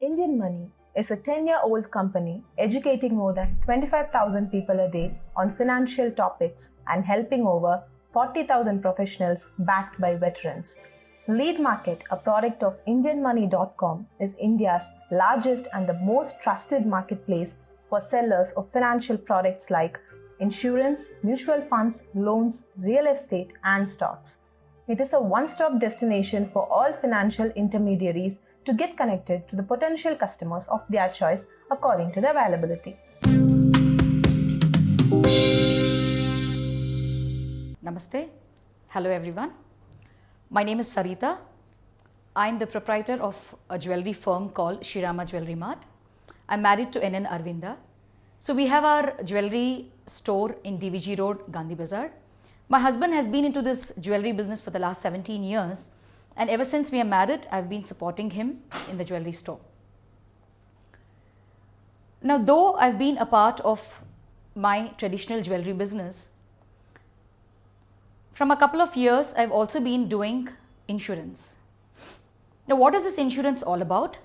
Indian Money is a 10-year-old company educating more than 25,000 people a day on financial topics and helping over 40,000 professionals backed by veterans. LeadMarket, a product of IndianMoney.com, is India's largest and the most trusted marketplace for sellers of financial products like insurance, mutual funds, loans, real estate, and stocks. It is a one-stop destination for all financial intermediaries to get connected to the potential customers of their choice according to the availability. Namaste. Hello everyone. My name is Saritha. I am the proprietor of a jewelry firm called Shirama Jewelry Mart. I'm married to NN Arvinda. So we have our jewelry store in DVG Road, Gandhi Bazaar. My husband has been into this jewelry business for the last 17 years, and ever since we are married, I've been supporting him in the jewelry store. Now, though I've been a part of my traditional jewelry business, from a couple of years, I've also been doing insurance. Now, what is this insurance all about?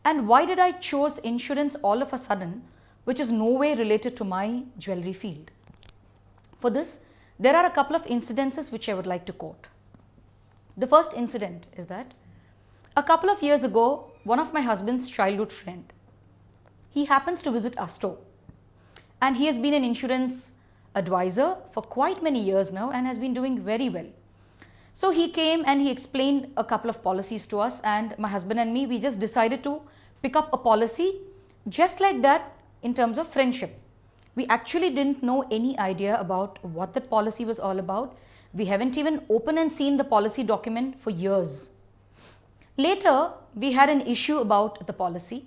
And why did I choose insurance all of a sudden, which is no way related to my jewelry field? For this, there are a couple of incidences which I would like to quote. The first incident is that a couple of years ago, one of my husband's childhood friend, he happens to visit our store, and he has been an insurance advisor for quite many years now and has been doing very well. So he came and he explained a couple of policies to us, and my husband and me, we just decided to pick up a policy just like that in terms of friendship. We actually didn't know any idea about what that policy was all about. We haven't even opened and seen the policy document for years. Later, we had an issue about the policy,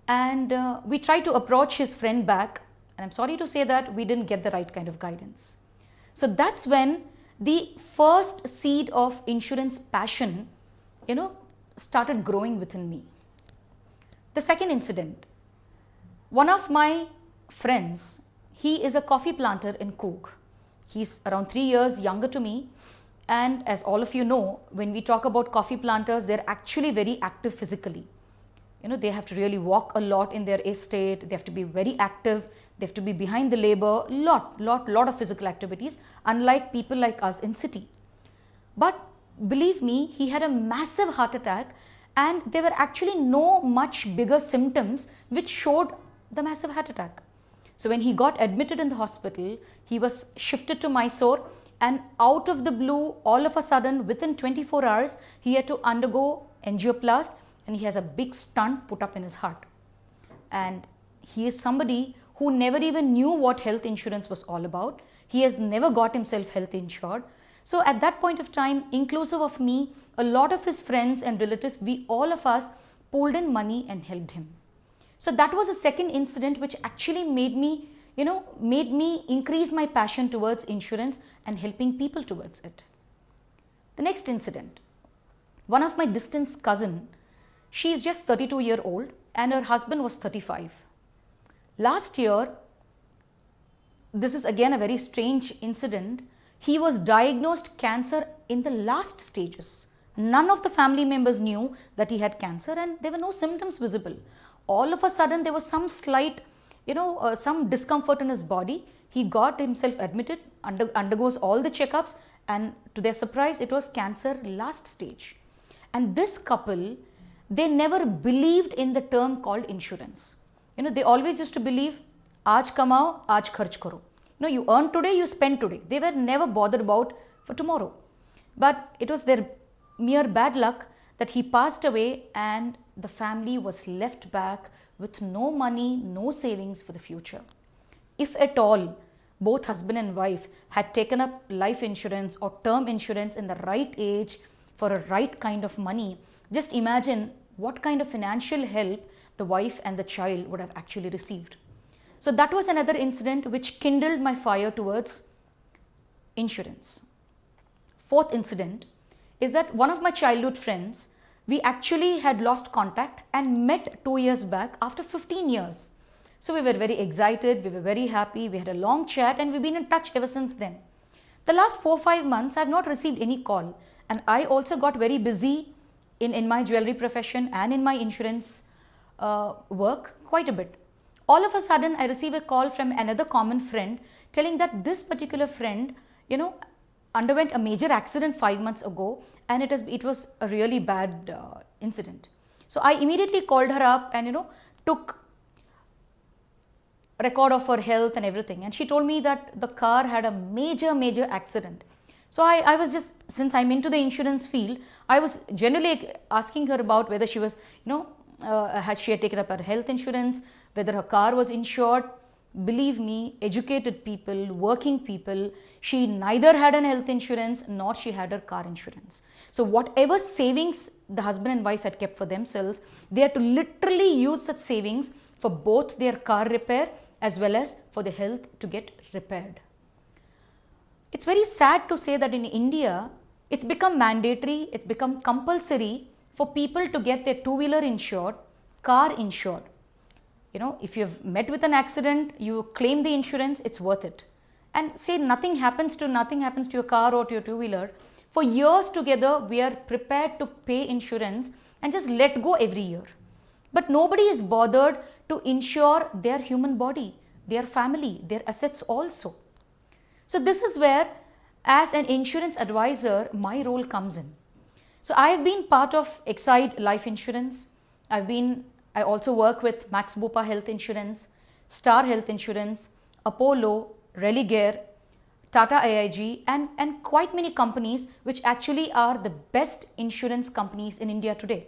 and we tried to approach his friend back, and I'm sorry to say that we didn't get the right kind of guidance. So that's when the first seed of insurance passion, started growing within me. The second incident, one of my friends, he is a coffee planter in Cook. He's around 3 years younger to me, and as all of you know, when we talk about coffee planters, they're actually very active physically. They have to really walk a lot in their estate, they have to be very active, they have to be behind the labor, lot of physical activities, unlike people like us in city. But believe me, he had a massive heart attack, and there were actually no much bigger symptoms which showed the massive heart attack. So when he got admitted in the hospital, he was shifted to Mysore, and out of the blue, all of a sudden, within 24 hours, he had to undergo angioplasty, and he has a big stent put up in his heart. And he is somebody who never even knew what health insurance was all about. He has never got himself health insured. So at that point of time, inclusive of me, a lot of his friends and relatives, all of us pulled in money and helped him. So that was a second incident which actually made me increase my passion towards insurance and helping people towards it. The next incident, one of my distant cousin, she is just 32-year-old and her husband was 35. Last year, this is again a very strange incident, he was diagnosed cancer in the last stages. None of the family members knew that he had cancer, and there were no symptoms visible. All of a sudden, there was some slight, some discomfort in his body. He got himself admitted, undergoes all the checkups, and to their surprise, it was cancer last stage. And this couple, they never believed in the term called insurance. They always used to believe, aaj kamao, aaj kharch karo. You earn today, you spend today. They were never bothered about for tomorrow. But it was their mere bad luck that he passed away, and the family was left back with no money, no savings for the future. If at all, both husband and wife had taken up life insurance or term insurance in the right age for a right kind of money, just imagine what kind of financial help the wife and the child would have actually received. So that was another incident which kindled my fire towards insurance. Fourth incident is that one of my childhood friends, we actually had lost contact and met 2 years back after 15 years. So we were very excited, we were very happy, we had a long chat, and we've been in touch ever since then. The last 4-5 months, I have not received any call, and I also got very busy in my jewelry profession and in my insurance work quite a bit. All of a sudden, I receive a call from another common friend telling that this particular friend, underwent a major accident 5 months ago, and it was a really bad incident. So I immediately called her up and took record of her health and everything, and she told me that the car had a major accident. So I was just, since I'm into the insurance field, I was generally asking her about whether she was, she had taken up her health insurance, whether her car was insured. Believe me, educated people, working people, she neither had an health insurance nor she had her car insurance. So whatever savings the husband and wife had kept for themselves, they had to literally use that savings for both their car repair as well as for the health to get repaired. It's very sad to say that in India, it's become mandatory, it's become compulsory for people to get their two-wheeler insured, car insured. If you've met with an accident, you claim the insurance, it's worth it. And say nothing happens to your car or to your two-wheeler, for years together, we are prepared to pay insurance and just let go every year. But nobody is bothered to insure their human body, their family, their assets also. So this is where, as an insurance advisor, my role comes in. So I have been part of Exide Life Insurance. I also work with Max Bupa Health Insurance, Star Health Insurance, Apollo, Religare, Tata AIG, and quite many companies which actually are the best insurance companies in India today.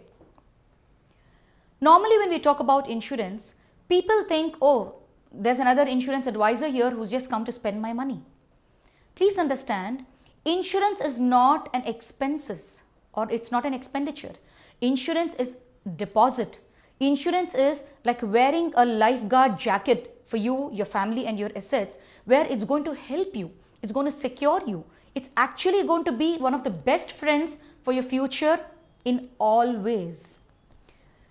Normally when we talk about insurance, people think, oh, there's another insurance advisor here who's just come to spend my money. Please understand, insurance is not an expenses, or it's not an expenditure. Insurance is deposit. Insurance is like wearing a lifeguard jacket for you, your family and your assets, where it's going to help you. It's going to secure you. It's actually going to be one of the best friends for your future in all ways.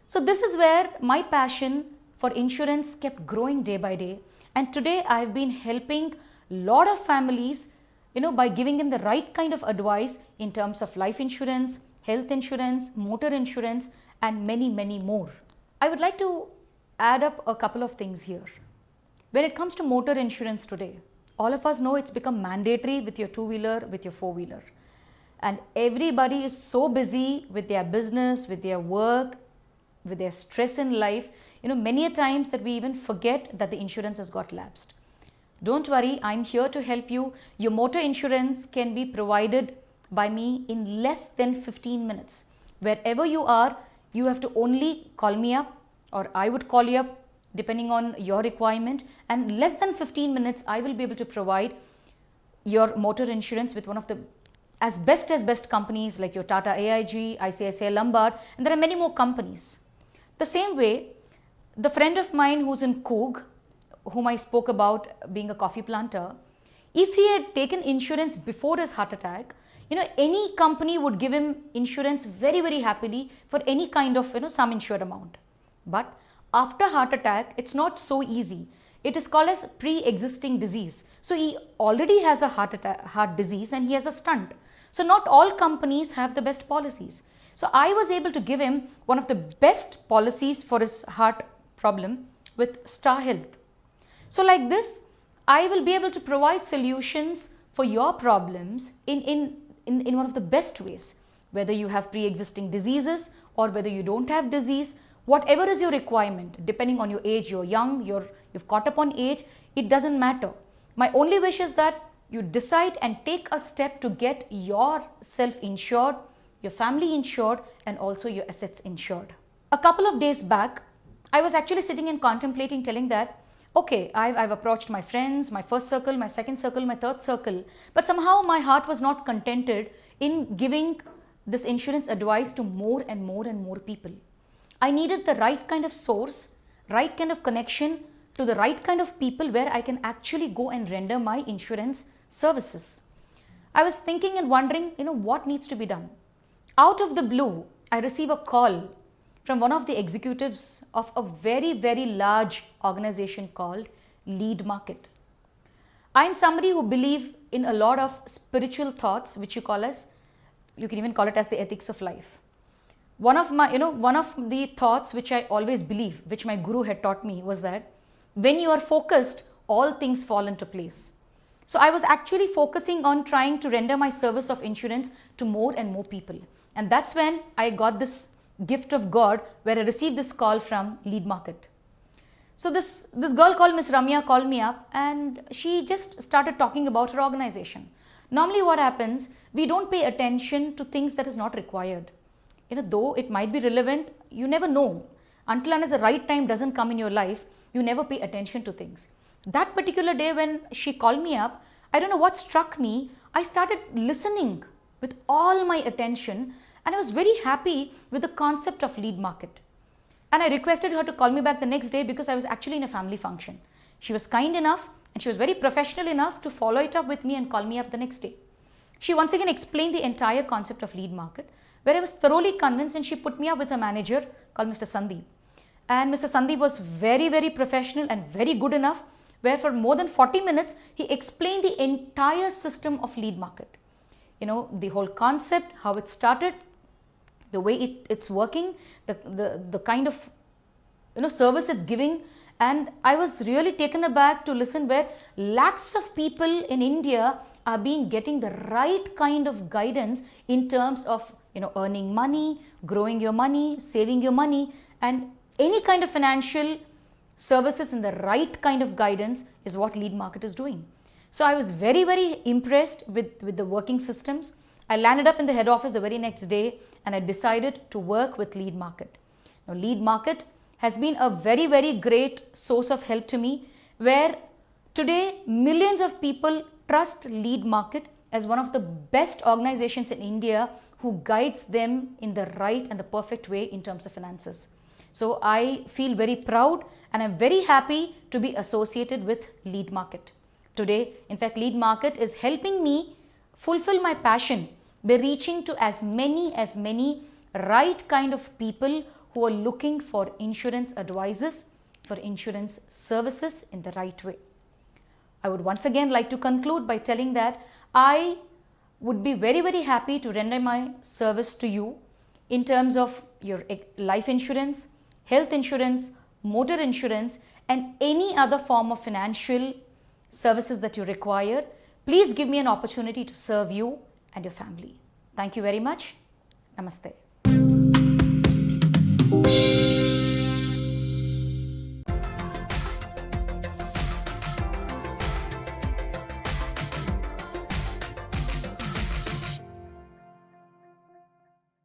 So this is where my passion for insurance kept growing day by day. And today I've been helping a lot of families, by giving them the right kind of advice in terms of life insurance, health insurance, motor insurance, and many more. I would like to add up a couple of things here. When it comes to motor insurance today, all of us know it's become mandatory with your two-wheeler, with your four-wheeler. And everybody is so busy with their business, with their work, with their stress in life, many a times that we even forget that the insurance has got lapsed. Don't worry, I'm here to help you. Your motor insurance can be provided by me in less than 15 minutes. Wherever you are, you have to only call me up, or I would call you up depending on your requirement, and less than 15 minutes I will be able to provide your motor insurance with one of the best companies like your Tata AIG, ICICI Lombard, and there are many more companies. The same way, the friend of mine who's in Coog, whom I spoke about being a coffee planter, if he had taken insurance before his heart attack, any company would give him insurance very happily for any kind of, sum insured amount. But after heart attack, it's not so easy. It is called as pre-existing disease. So he already has a heart disease and he has a stunt. So not all companies have the best policies. So I was able to give him one of the best policies for his heart problem with Star Health. So like this, I will be able to provide solutions for your problems in one of the best ways. Whether you have pre-existing diseases or whether you don't have disease, whatever is your requirement, depending on your age, you're young, you've caught up on age, it doesn't matter. My only wish is that you decide and take a step to get yourself insured, your family insured, and also your assets insured. A couple of days back, I was actually sitting and contemplating, telling that, okay, I've approached my friends, my first circle, my second circle, my third circle, but somehow my heart was not contented in giving this insurance advice to more and more people. I needed the right kind of source, right kind of connection to the right kind of people where I can actually go and render my insurance services. I was thinking and wondering, what needs to be done. Out of the blue, I receive a call from one of the executives of a very large organization called LeadMarket. I am somebody who believes in a lot of spiritual thoughts, which you can even call it as the ethics of life. one of the thoughts which I always believe, which my guru had taught me, was that when you are focused, all things fall into place. So I was actually focusing on trying to render my service of insurance to more and more people. And that's when I got this gift of God, where I received this call from LeadMarket. So this girl called Miss Ramya called me up, and she just started talking about her organization. Normally what happens, we don't pay attention to things that is not required. Though it might be relevant, you never know. Until and as the right time doesn't come in your life, you never pay attention to things. That particular day when she called me up, I don't know what struck me. I started listening with all my attention, and I was very happy with the concept of LeadMarket. And I requested her to call me back the next day because I was actually in a family function. She was kind enough and she was very professional enough to follow it up with me and call me up the next day. She once again explained the entire concept of LeadMarket, where I was thoroughly convinced, and she put me up with a manager called Mr. Sandeep. And Mr. Sandeep was very, very professional and very good enough, where for more than 40 minutes, he explained the entire system of LeadMarket. The whole concept, how it started, the way it's working, the kind of service it's giving. And I was really taken aback to listen, where lakhs of people in India are getting the right kind of guidance in terms of earning money, growing your money, saving your money, and any kind of financial services in the right kind of guidance is what LeadMarket is doing. So I was very, very impressed with the working systems. I landed up in the head office the very next day, and I decided to work with LeadMarket. Now, LeadMarket has been a very, very great source of help to me, where today millions of people trust LeadMarket as one of the best organizations in India who guides them in the right and the perfect way in terms of finances. So I feel very proud, and I'm very happy to be associated with LeadMarket. Today, in fact, LeadMarket is helping me fulfill my passion by reaching to as many right kind of people who are looking for insurance advices, for insurance services in the right way. I would once again like to conclude by telling that I would be very, very happy to render my service to you in terms of your life insurance, health insurance, motor insurance, and any other form of financial services that you require. Please give me an opportunity to serve you and your family. Thank you very much. Namaste.